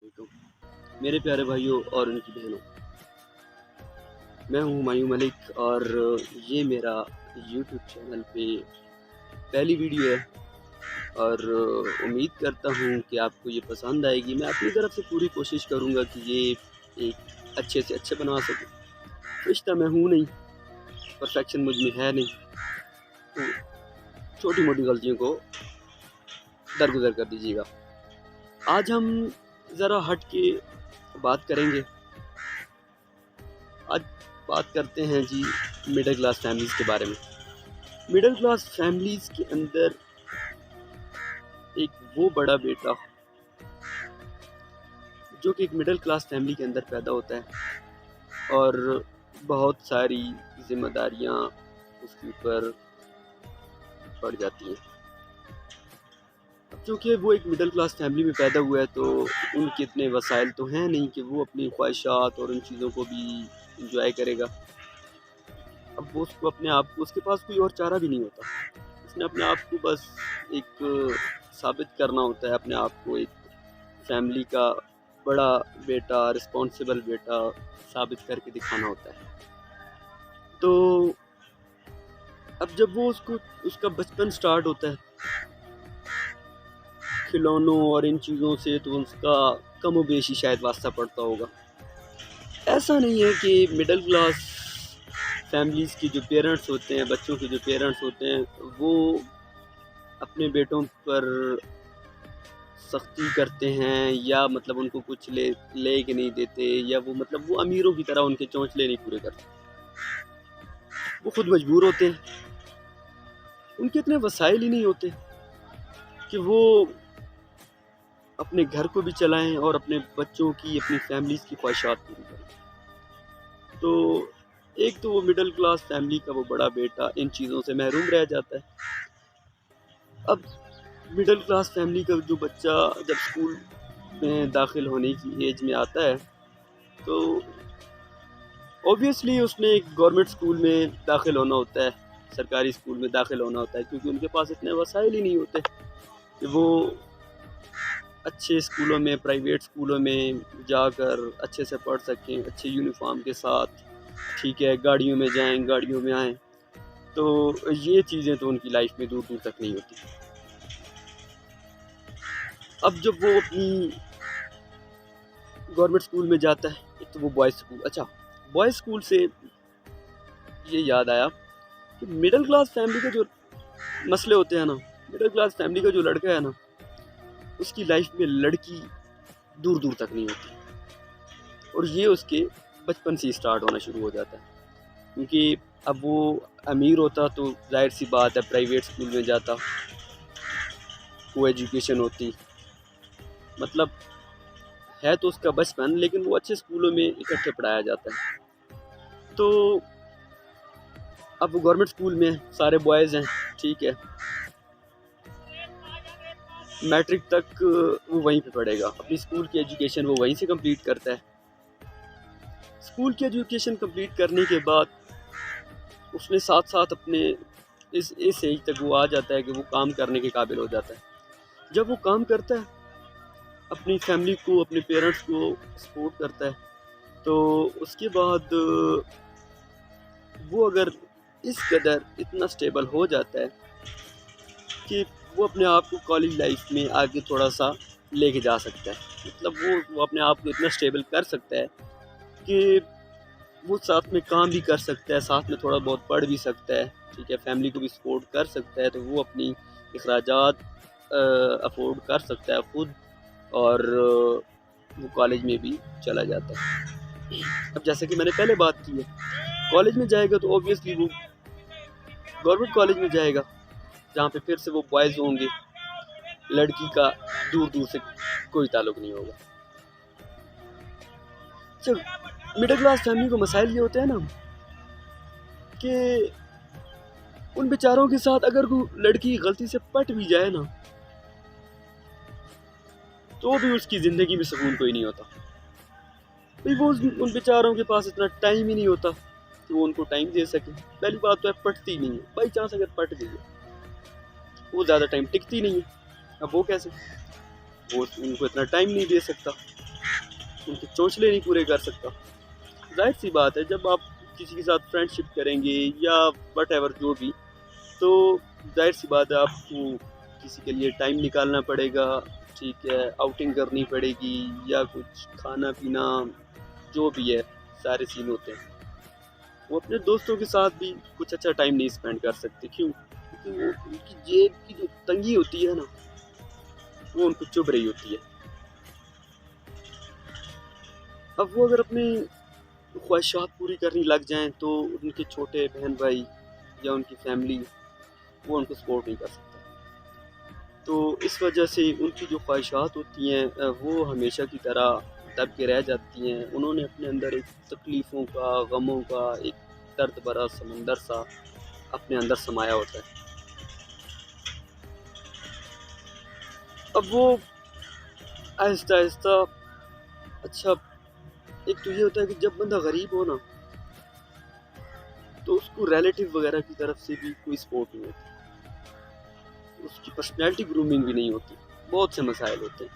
मेरे प्यारे भाइयों और उनकी बहनों, मैं हूं हुमायूं मलिक और ये मेरा यूट्यूब चैनल पे पहली वीडियो है और उम्मीद करता हूं कि आपको ये पसंद आएगी। मैं अपनी तरफ से पूरी कोशिश करूंगा कि ये एक अच्छे से अच्छे बना सकूं। फरिश्ता मैं हूं नहीं, परफेक्शन मुझ में है नहीं, तो छोटी मोटी गलतियों को दरगुजर कर दीजिएगा। आज हम ज़रा हट के बात करेंगे। आज बात करते हैं जी मिडिल क्लास फैमिलीज़ के बारे में। मिडिल क्लास फैमिलीज़ के अंदर एक वो बड़ा बेटा जो कि एक मिडिल क्लास फैमिली के अंदर पैदा होता है और बहुत सारी जिम्मेदारियां उसके ऊपर पड़ जाती हैं। अब चूँकि वो एक मिडिल क्लास फैमिली में पैदा हुआ है तो उनके इतने वसाइल तो हैं नहीं कि वो अपनी ख्वाहिशात और उन चीज़ों को भी इंजॉय करेगा। अब वो उसको अपने आप को, उसके पास कोई और चारा भी नहीं होता। उसने अपने आप को बस एक साबित करना होता है, अपने आप को एक फैमिली का बड़ा बेटा, रिस्पॉन्सिबल बेटा साबित करके दिखाना होता है। तो अब जब वो उसका बचपन स्टार्ट होता है खिलौनों और इन चीज़ों से, तो उसका कम व बेशी शायद वास्ता पड़ता होगा। ऐसा नहीं है कि मिडिल क्लास फैमिलीज़ की जो पेरेंट्स होते हैं, बच्चों के जो पेरेंट्स होते हैं, वो अपने बेटों पर सख्ती करते हैं या मतलब उनको कुछ ले के नहीं देते, या वो अमीरों की तरह उनके चौंचले नहीं पूरे करते। वो खुद मजबूर होते हैं, उनके इतने वसाइल ही नहीं होते कि वो अपने घर को भी चलाएं और अपने बच्चों की, अपनी फैमिलीज़ की ख्वाहिशात पूरी करें। तो एक तो वो मिडिल क्लास फैमिली का वो बड़ा बेटा इन चीज़ों से महरूम रह जाता है। अब मिडिल क्लास फैमिली का जो बच्चा जब स्कूल में दाखिल होने की एज में आता है तो ऑब्वियसली उसने एक गवर्नमेंट स्कूल में दाखिल होना होता है, सरकारी स्कूल में दाखिल होना होता है, क्योंकि उनके पास इतने वसाइल ही नहीं होते कि वो अच्छे स्कूलों में, प्राइवेट स्कूलों में जाकर अच्छे से पढ़ सकें, अच्छे यूनिफॉर्म के साथ, ठीक है, गाड़ियों में जाएं, गाड़ियों में आएँ। तो ये चीज़ें तो उनकी लाइफ में दूर दूर तक नहीं होती। अब जब वो अपनी गवर्नमेंट स्कूल में जाता है, एक तो वो बॉयज़ स्कूल, अच्छा बॉयज़ स्कूल से ये याद आया कि मिडिल क्लास फैमिली के जो मसले होते हैं ना, मिडिल क्लास फैमिली का जो लड़का है ना, उसकी लाइफ में लड़की दूर दूर तक नहीं होती, और ये उसके बचपन से ही स्टार्ट होना शुरू हो जाता है। क्योंकि अब वो अमीर होता तो जाहिर सी बात है प्राइवेट स्कूल में जाता, वो एजुकेशन होती, मतलब है तो उसका बचपन, लेकिन वो अच्छे स्कूलों में इकट्ठे पढ़ाया जाता है। तो अब वो गवर्नमेंट स्कूल में सारे बॉयज़ हैं, ठीक है, मैट्रिक तक वो वहीं पे पढ़ेगा, अपनी स्कूल की एजुकेशन वो वहीं से कंप्लीट करता है। स्कूल की एजुकेशन कंप्लीट करने के बाद उसने साथ साथ अपने इस एज तक वो आ जाता है कि वो काम करने के काबिल हो जाता है। जब वो काम करता है, अपनी फैमिली को, अपने पेरेंट्स को सपोर्ट करता है, तो उसके बाद वो अगर इस कदर इतना स्टेबल हो जाता है कि वो अपने आप को कॉलेज लाइफ में आगे थोड़ा सा लेके जा सकता है, मतलब वो अपने आप को इतना स्टेबल कर सकता है कि वो साथ में काम भी कर सकता है, साथ में थोड़ा बहुत पढ़ भी सकता है, ठीक है, फैमिली को भी सपोर्ट कर सकता है, तो वो अपनी अखराजात अफोर्ड कर सकता है खुद, और वो कॉलेज में भी चला जाता है। अब जैसे कि मैंने पहले बात की है, कॉलेज में जाएगा तो ऑब्वियसली वो गवर्नमेंट कॉलेज में जाएगा, जहाँ पे फिर से वो बॉयज़ होंगे, लड़की का दूर दूर से कोई ताल्लुक नहीं होगा। जब मिडिल क्लास फैमिली को मसाइल ये होते हैं ना कि उन बेचारों के साथ अगर कोई लड़की गलती से पट भी जाए ना, तो भी उसकी ज़िंदगी में सुकून कोई नहीं होता भाई। वो उन बेचारों के पास इतना टाइम ही नहीं होता कि वो उनको टाइम दे सके। पहली बात तो है पटती नहीं है, बाई चांस अगर पट गई है वो ज़्यादा टाइम टिकती नहीं है। अब वो कैसे, वो उनको इतना टाइम नहीं दे सकता, उनके चौंचले नहीं पूरे कर सकता। जाहिर सी बात है, जब आप किसी के साथ फ्रेंडशिप करेंगे या वट एवर जो भी, तो जाहिर सी बात है आपको किसी के लिए टाइम निकालना पड़ेगा, ठीक है, आउटिंग करनी पड़ेगी या कुछ खाना पीना जो भी है, सारे सीन होते हैं। वो अपने दोस्तों के साथ भी कुछ अच्छा टाइम नहीं स्पेंड कर सकते। क्यों? क्योंकि वो उनकी जेब की जो तंगी होती है ना, वो उनको चुभ रही होती है। अब वो अगर अपनी ख्वाहिशात पूरी करने लग जाएं तो उनके छोटे बहन भाई या उनकी फैमिली वो उनको सपोर्ट नहीं कर सकता। तो इस वजह से उनकी जो ख्वाहिशात होती हैं वो हमेशा की तरह दब के रह जाती हैं। उन्होंने अपने अंदर एक तकलीफ़ों का, गमों का एक दर्द भरा समंदर सा अपने अंदर समाया होता है। अब वो आहिस्ता आहिस्ता, अच्छा, एक तो ये होता है कि जब बंदा गरीब हो ना, तो उसको रिलेटिव वगैरह की तरफ से भी कोई सपोर्ट नहीं होती, उसकी पर्सनैलिटी ग्रूमिंग भी नहीं होती, बहुत से मसाइल होते हैं,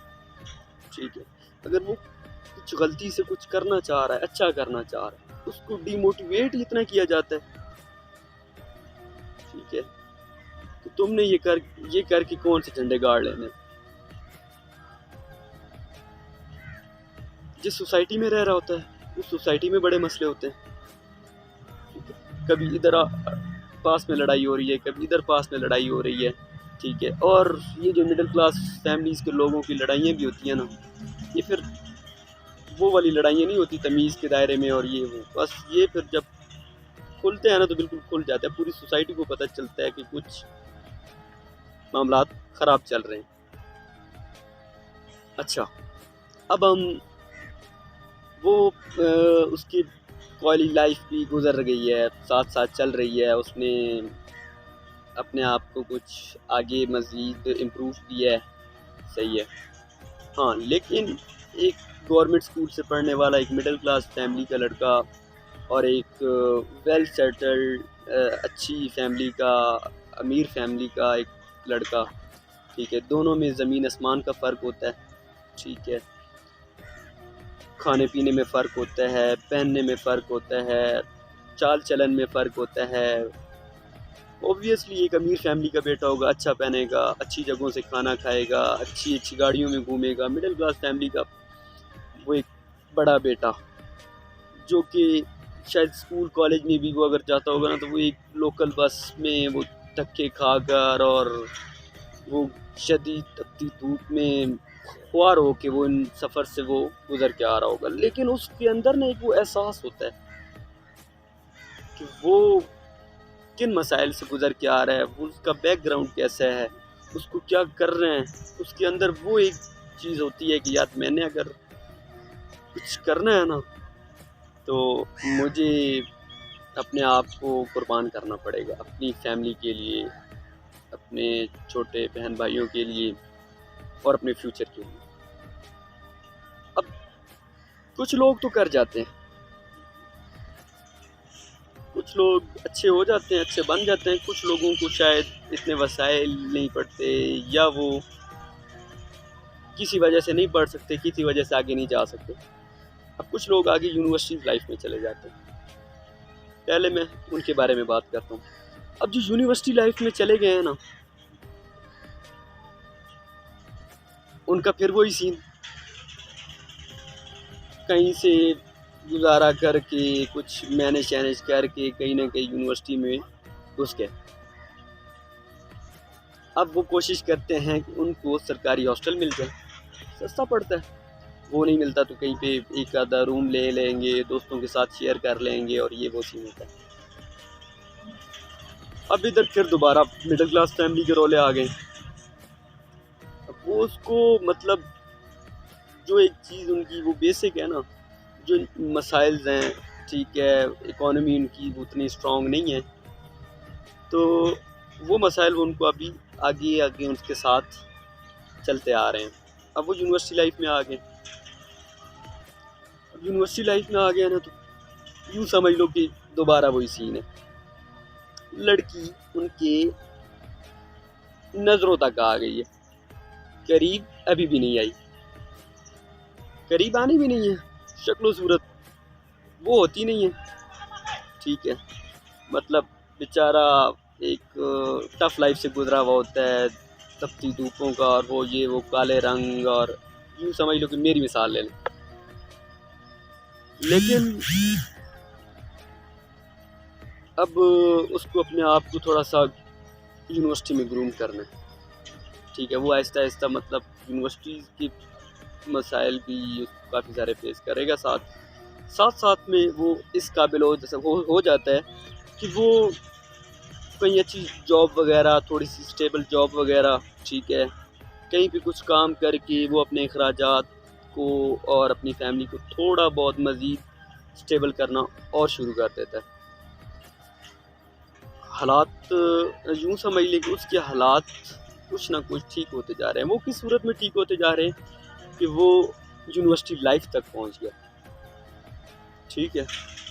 ठीक है। अगर वो कुछ गलती से कुछ करना चाह रहा है, अच्छा करना चाह रहा है, उसको डिमोटिवेट इतना किया जाता है, ठीक है, कि तुमने ये करके कौन से झंडे गाड़ लेने। जिस सोसाइटी में रह रहा होता है उस सोसाइटी में बड़े मसले होते हैं, कभी इधर पास में लड़ाई हो रही है, कभी इधर पास में लड़ाई हो रही है, ठीक है। और ये जो मिडिल क्लास फैमिलीज़ के लोगों की लड़ाइयाँ भी होती हैं ना, ये फिर वो वाली लड़ाइयाँ नहीं होती तमीज़ के दायरे में और ये वो, बस ये फिर जब खुलते हैं ना तो बिल्कुल खुल जाता है, पूरी सोसाइटी को पता चलता है कि कुछ मामलात ख़राब चल रहे हैं। अच्छा, अब हम वो उसकी कॉलेज लाइफ भी गुजर गई है, साथ साथ चल रही है, उसने अपने आप को कुछ आगे मज़ीद इम्प्रूव किया है, सही है। हाँ, लेकिन एक गवर्नमेंट स्कूल से पढ़ने वाला एक मिडिल क्लास फैमिली का लड़का और एक वेल सेटल्ड अच्छी फैमिली का, अमीर फैमिली का एक लड़का, ठीक है, दोनों में ज़मीन आसमान का फ़र्क होता है, ठीक है। खाने पीने में फ़र्क होता है, पहनने में फ़र्क होता है, चाल चलन में फ़र्क होता है। ऑब्वियसली एक अमीर फैमिली का बेटा होगा, अच्छा पहनेगा, अच्छी जगहों से खाना खाएगा, अच्छी अच्छी गाड़ियों में घूमेगा। मिडिल क्लास फैमिली का वो एक बड़ा बेटा जो कि शायद स्कूल कॉलेज में भी वो अगर जाता होगा ना, तो वो एक लोकल बस में वो धक्के खाकर और वो शदीद तपती धूप में ख्वार हो के वो इन सफ़र से वो गुज़र के आ रहा होगा। लेकिन उसके अंदर ना एक वो एहसास होता है कि वो किन मसाइल से गुज़र के आ रहा है, वो उसका बैकग्राउंड कैसा है, उसको क्या कर रहे हैं। उसके अंदर वो एक चीज़ होती है कि यार मैंने अगर कुछ करना है ना, तो मुझे अपने आप को कुर्बान करना पड़ेगा अपनी फैमिली के लिए, अपने छोटे बहन भाइयों के लिए और अपने फ्यूचर के लिए। अब कुछ लोग तो कर जाते हैं, कुछ लोग अच्छे हो जाते हैं, अच्छे बन जाते हैं, कुछ लोगों को शायद इतने वसाइल नहीं पड़ते या वो किसी वजह से नहीं पढ़ सकते, किसी वजह से आगे नहीं जा सकते। अब कुछ लोग आगे यूनिवर्सिटी लाइफ में चले जाते हैं, पहले मैं उनके बारे में बात करता हूँ। अब जो यूनिवर्सिटी लाइफ में चले गए हैं ना, उनका फिर वही सीन, कहीं से गुजारा करके कुछ मैनेज करके कहीं ना कहीं यूनिवर्सिटी में घुस गए। अब वो कोशिश करते हैं कि उनको सरकारी हॉस्टल मिल जाए, सस्ता पड़ता है। वो नहीं मिलता तो कहीं पे एक आधा रूम ले लेंगे, दोस्तों के साथ शेयर कर लेंगे और ये वो सीन होता है। अब इधर फिर दोबारा मिडिल क्लास फैमिली के रोले आ गए। अब वो उसको मतलब जो एक चीज़ उनकी वो बेसिक है ना, जो मसाइल्स हैं, ठीक है, इकोनॉमी उनकी उतनी स्ट्रॉन्ग नहीं है, तो वो मसाइल उनको अभी आगे आगे उनके साथ चलते आ रहे हैं। अब वो यूनिवर्सिटी लाइफ में आ गए। अब यूनिवर्सिटी लाइफ में आ गया ना, तो यूँ समझ लो कि दोबारा वही सीन है, लड़की उनके नज़रों तक आ गई है, करीब अभी भी नहीं आई। करीब आनी भी नहीं है, शक्ल सूरत वो होती नहीं है। ठीक है, मतलब बेचारा एक टफ लाइफ से गुजरा हुआ होता है, तपती धूपों का, और वो काले रंग, और यूँ समझ लो कि मेरी मिसाल ले लें। लेकिन अब उसको अपने आप को थोड़ा सा यूनिवर्सिटी में ग्रूम करना है। ठीक है, वो आहिस्ता आहिस्ता मतलब यूनिवर्सिटी की मसाइल भी काफ़ी सारे फेस करेगा, साथ में वो इस काबिल हो जाता है कि वो कहीं अच्छी जॉब वगैरह, थोड़ी सी स्टेबल जॉब वगैरह, ठीक है, कहीं भी कुछ काम करके वो अपने अखराजात को और अपनी फैमिली को थोड़ा बहुत मज़ीद स्टेबल करना और शुरू कर देता है। हालात यूँ समझ लें कि उसके हालात कुछ ना कुछ ठीक होते जा रहे हैं। वो किस सूरत में ठीक होते जा रहे हैं कि वो यूनिवर्सिटी लाइफ तक पहुंच गया। ठीक है,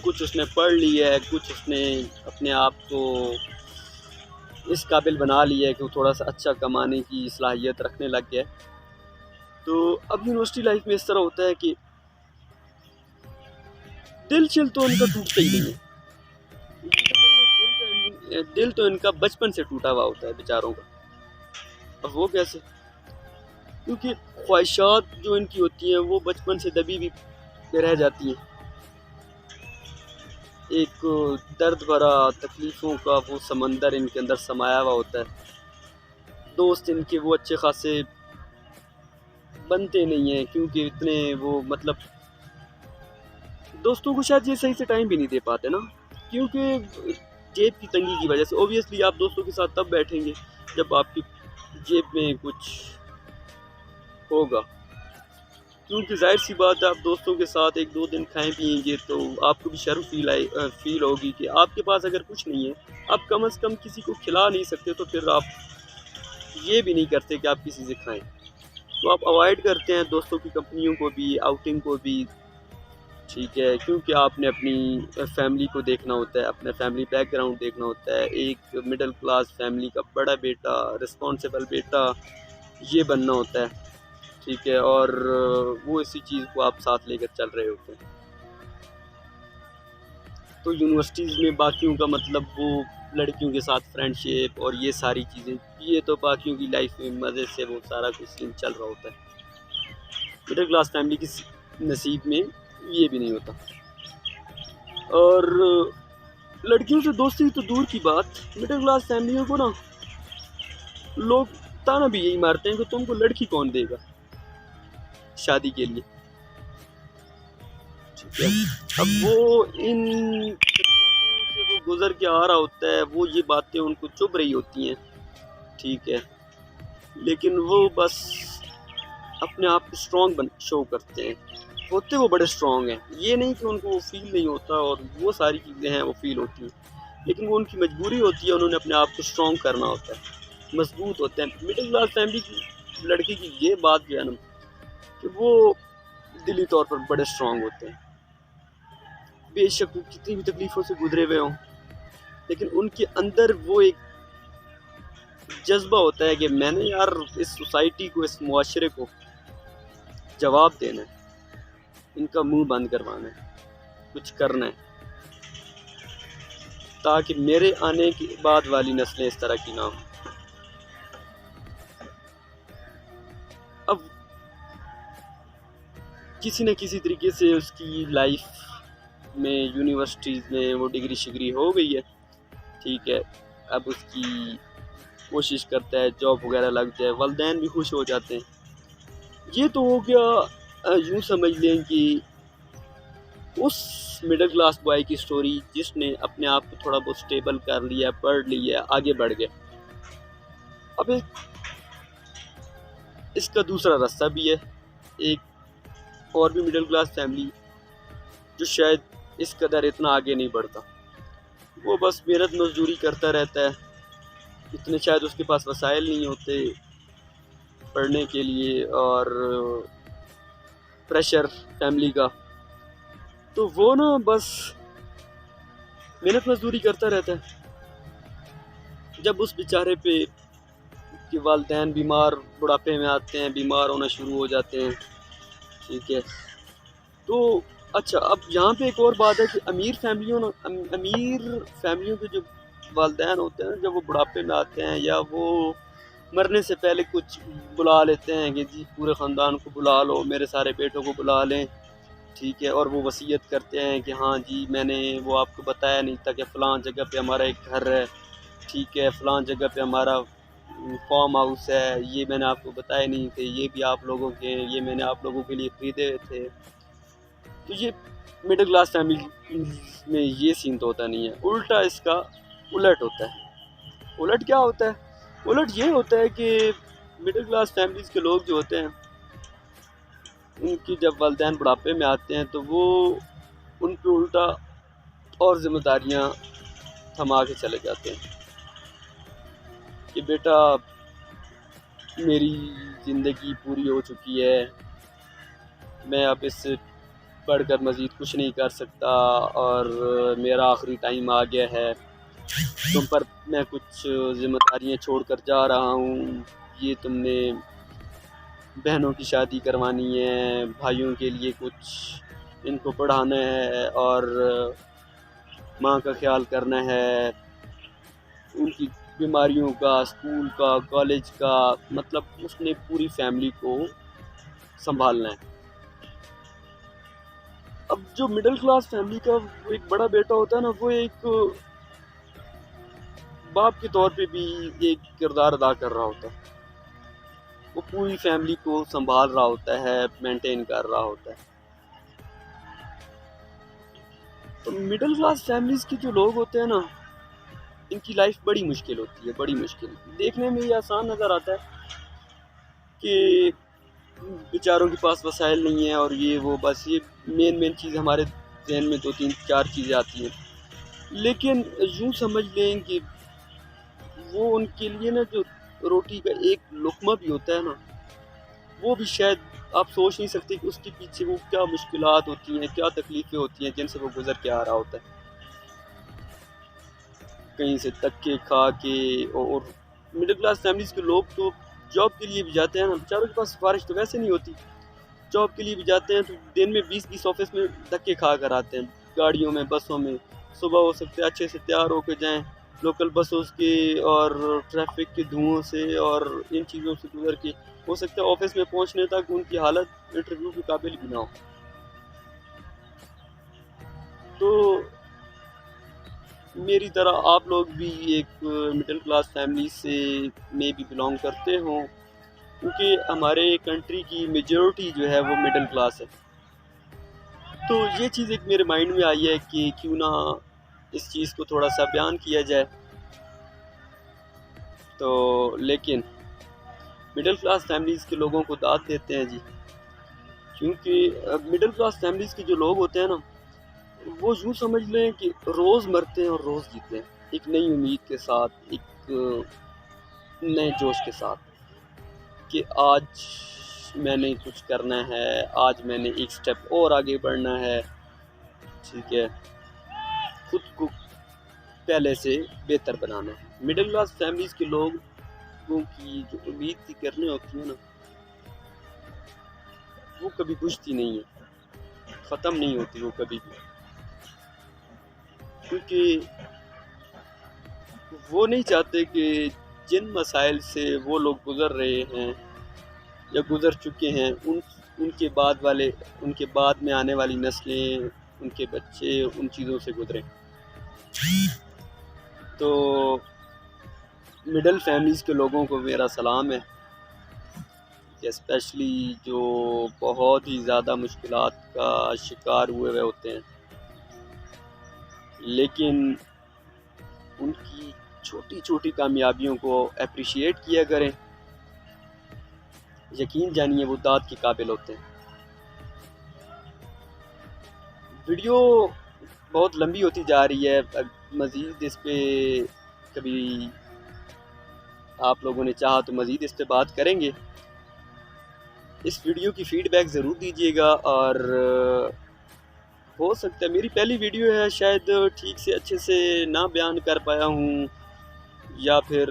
कुछ उसने पढ़ लिया है, कुछ उसने अपने आप को इस काबिल बना लिया है कि वो थोड़ा सा अच्छा कमाने की सलाहियत रखने लग गया है। तो अब यूनिवर्सिटी लाइफ में इस तरह होता है कि दिल चिल तो उनका टूटता ही नहीं है। दिल तो इनका बचपन से टूटा हुआ होता है बेचारों का। अब वो कैसे? क्योंकि ख्वाहिशात जो इनकी होती हैं वो बचपन से दबी भी रह जाती हैं। एक दर्द भरा तकलीफ़ों का वो समंदर इनके अंदर समाया हुआ होता है। दोस्त इनके वो अच्छे खासे बनते नहीं हैं, क्योंकि इतने वो मतलब दोस्तों को शायद ये सही से टाइम भी नहीं दे पाते ना, क्योंकि जेब की तंगी की वजह से। ओबियसली आप दोस्तों के साथ तब बैठेंगे जब आपकी जेब में कुछ होगा, क्योंकि जाहिर सी बात है आप दोस्तों के साथ 1-2 दिन खाएं पिएंगे तो आपको भी शर्म फील होगी कि आपके पास अगर कुछ नहीं है, आप कम से कम किसी को खिला नहीं सकते, तो फिर आप ये भी नहीं करते कि आप किसी से खाएं। तो आप अवॉइड करते हैं दोस्तों की कंपनियों को भी, आउटिंग को भी। ठीक है, क्योंकि आपने अपनी फैमिली को देखना होता है, अपना फैमिली बैकग्राउंड देखना होता है। एक मिडिल क्लास फैमिली का बड़ा बेटा, रिस्पॉन्सिबल बेटा ये बनना होता है। ठीक है, और वो इसी चीज़ को आप साथ लेकर चल रहे होते हैं। तो यूनिवर्सिटीज़ में बाकियों का मतलब वो लड़कियों के साथ फ्रेंडशिप और ये सारी चीज़ें, ये तो बाकियों की लाइफ में मज़े से वो सारा कुछ सीन चल रहा होता है। मिडिल क्लास फैमिली की नसीब में ये भी नहीं होता। और लड़कियों से दोस्ती तो दूर की बात, मिडिल क्लास फैमिलियों को ना लोग ताना भी यही मारते हैं कि तुमको लड़की कौन देगा शादी के लिए। ठीक है, अब वो इन से वो गुजर के आ रहा होता है, वो ये बातें उनको चुभ रही होती हैं। ठीक है, लेकिन वो बस अपने आप को स्ट्रॉन्ग शो करते हैं। होते वो बड़े स्ट्रॉन्ग हैं, ये नहीं कि उनको वो फील नहीं होता, और वो सारी चीज़ें हैं वो फील होती हैं, लेकिन वो उनकी मजबूरी होती है, उन्होंने अपने आप को स्ट्रॉन्ग करना होता है, मजबूत होते हैं। मिडिल क्लास फैमिली की लड़की की ये बात जो है ना कि वो दिली तौर पर बड़े स्ट्रॉन्ग होते हैं। बेशक वो कितनी भी तकलीफ़ों से गुजरे हुए हों, लेकिन उनके अंदर वो एक जज्बा होता है कि मैंने यार इस सोसाइटी को, इस मुआशरे को जवाब देना है, इनका मुंह बंद करवाना है, कुछ करना है, ताकि मेरे आने के बाद वाली नस्लें इस तरह की ना हो। अब किसी न किसी तरीके से उसकी लाइफ में यूनिवर्सिटीज़ में वो डिग्री शिग्री हो गई है। ठीक है, अब उसकी कोशिश करता है जॉब वगैरह लग जाए, वालिदैन भी खुश हो जाते हैं। ये तो हो गया यूँ समझ लें कि उस मिडिल क्लास बॉय की स्टोरी जिसने अपने आप को थोड़ा बहुत स्टेबल कर लिया, पढ़ लिया, आगे बढ़ गया। अब इसका दूसरा रास्ता भी है, एक और भी मिडिल क्लास फैमिली जो शायद इस कदर इतना आगे नहीं बढ़ता, वो बस मेहनत मजदूरी करता रहता है, इतने शायद उसके पास वसाइल नहीं होते पढ़ने के लिए, और प्रेशर फैमिली का, तो वो ना बस मेहनत मजदूरी करता रहता है। जब उस बेचारे पे कि वालिदैन बीमार, बुढ़ापे में आते हैं, बीमार होना शुरू हो जाते हैं, ठीक है। तो अच्छा, अब यहाँ पे एक और बात है कि अमीर फैमिलियों के जो वालिदैन होते हैं, जब वो बुढ़ापे में आते हैं या वो मरने से पहले कुछ बुला लेते हैं कि जी पूरे ख़ानदान को बुला लो, मेरे सारे बेटों को बुला लें, ठीक है, और वो वसीयत करते हैं कि हाँ जी मैंने वो आपको बताया नहीं था कि फ़लाँ जगह पे हमारा एक घर है, ठीक है, फ़लाँ जगह पे हमारा फार्म हाउस है, ये मैंने आपको बताए नहीं थे, ये भी आप लोगों के हैं, ये मैंने आप लोगों के लिए ख़रीदे थे। तो ये मिडिल क्लास फैमिली में ये सीन तो होता नहीं है, उल्टा इसका उलट होता है। उलट क्या होता है? उलट ये होता है कि मिडिल क्लास फैमिलीज़ के लोग जो होते हैं, उनकी जब वालिदैन बुढ़ापे में आते हैं तो वो उन पे उल्टा और ज़िम्मेदारियाँ थमा के चले जाते हैं कि बेटा मेरी ज़िंदगी पूरी हो चुकी है, मैं अब इससे बढ़कर मज़ीद कुछ नहीं कर सकता और मेरा आखिरी टाइम आ गया है, तुम पर मैं कुछ ज़िम्मेदारियाँ छोड़ कर जा रहा हूँ। ये तुमने बहनों की शादी करवानी है, भाइयों के लिए कुछ इनको पढ़ाना है और माँ का ख्याल करना है, उनकी बीमारियों का, स्कूल का, कॉलेज का, मतलब उसने पूरी फैमिली को संभालना है। अब जो मिडिल क्लास फैमिली का एक बड़ा बेटा होता है ना, वो एक बाप के तौर पे भी एक किरदार अदा कर रहा होता है, वो पूरी फैमिली को संभाल रहा होता है, मेंटेन कर रहा होता है। तो मिडिल क्लास फैमिलीज़ के जो लोग होते हैं ना, इनकी लाइफ बड़ी मुश्किल होती है, बड़ी मुश्किल। देखने में ये आसान नज़र आता है कि बेचारों के पास वसाइल नहीं है और ये वो, बस ये मेन चीज़ हमारे जहन में 2-3-4 चीज़ें आती हैं, लेकिन यूँ समझ लें कि वो उनके लिए ना जो रोटी का एक लुक़मा भी होता है ना, वो भी शायद आप सोच नहीं सकते कि उसके पीछे वो क्या मुश्किलात होती हैं, क्या तकलीफ़ें होती हैं जिनसे वो गुज़र के आ रहा होता है। कहीं से धक्के खा के, और मिडिल क्लास फैमिलीज़ के लोग तो जॉब के लिए भी जाते हैं ना, बेचारों के पास सिफ़ारिश तो वैसे नहीं होती, जॉब के लिए भी जाते हैं तो दिन में 20-20 ऑफ़िस में धक्के खा कर आते हैं, गाड़ियों में, बसों में। सुबह हो सकता है अच्छे से तैयार होकर जाएँ, लोकल बसों के और ट्रैफिक के धुओं से और इन चीज़ों से गुज़र के हो सकता है ऑफ़िस में पहुँचने तक उनकी हालत इंटरव्यू के काबिल भी ना हो। तो मेरी तरह आप लोग भी एक मिडिल क्लास फैमिली से में भी बिलॉन्ग करते हों, क्योंकि हमारे कंट्री की मेजॉरिटी जो है वो मिडिल क्लास है। तो ये चीज़ एक मेरे माइंड में आई है कि क्यों ना इस चीज़ को थोड़ा सा बयान किया जाए। तो लेकिन मिडिल क्लास फैमिलीज़ के लोगों को दाद देते हैं जी, क्योंकि मिडिल क्लास फैमिलीज़ के जो लोग होते हैं ना, वो यूँ समझ लें कि रोज़ मरते हैं और रोज़ जीते हैं, एक नई उम्मीद के साथ, एक नए जोश के साथ कि आज मैंने कुछ करना है, आज मैंने एक स्टेप और आगे बढ़ना है, ठीक है, खुद को पहले से बेहतर बनाना है। मिडिल क्लास फैमिलीज़ के लोगों की जो उम्मीद की करने होती है ना, वो कभी बुझती नहीं है, ख़त्म नहीं होती वो कभी भी, क्योंकि वो नहीं चाहते कि जिन मसाइल से वो लोग गुज़र रहे हैं या गुज़र चुके हैं, उनके बाद में आने वाली नस्लें, उनके बच्चे उन चीज़ों से गुज़रें। तो मिडिल फैमिलीज़ के लोगों को मेरा सलाम है, स्पेशली जो बहुत ही ज़्यादा मुश्किलात का शिकार हुए होते हैं, लेकिन उनकी छोटी छोटी कामयाबियों को अप्रिशिएट किया करें, यकीन जानिए वो दाद के काबिल होते हैं। वीडियो बहुत लंबी होती जा रही है, मज़ीद इस पे कभी आप लोगों ने चाहा तो मज़ीद इस पे बात करेंगे। इस वीडियो की फ़ीडबैक ज़रूर दीजिएगा, और हो सकता है मेरी पहली वीडियो है, शायद ठीक से अच्छे से ना बयान कर पाया हूँ, या फिर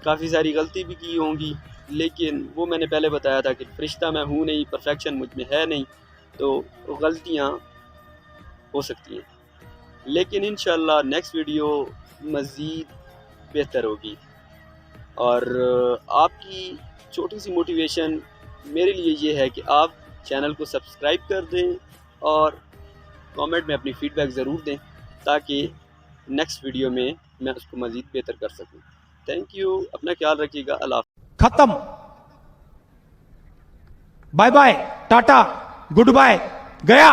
काफ़ी सारी गलती भी की होंगी, लेकिन वो मैंने पहले बताया था कि फरिश्ता मैं हूँ नहीं, परफेक्शन मुझ में है नहीं, तो गलतियाँ हो सकती हैं। लेकिन इंशाल्लाह नेक्स्ट वीडियो मज़ीद बेहतर होगी। और आपकी छोटी सी मोटिवेशन मेरे लिए ये है कि आप चैनल को सब्सक्राइब कर दें और कमेंट में अपनी फ़ीडबैक ज़रूर दें, ताकि नेक्स्ट वीडियो में मैं उसको मज़ीद बेहतर कर सकूं। थैंक यू, अपना ख्याल रखिएगा। अल्लाह। खत्म, bye bye, tata, goodbye, गया।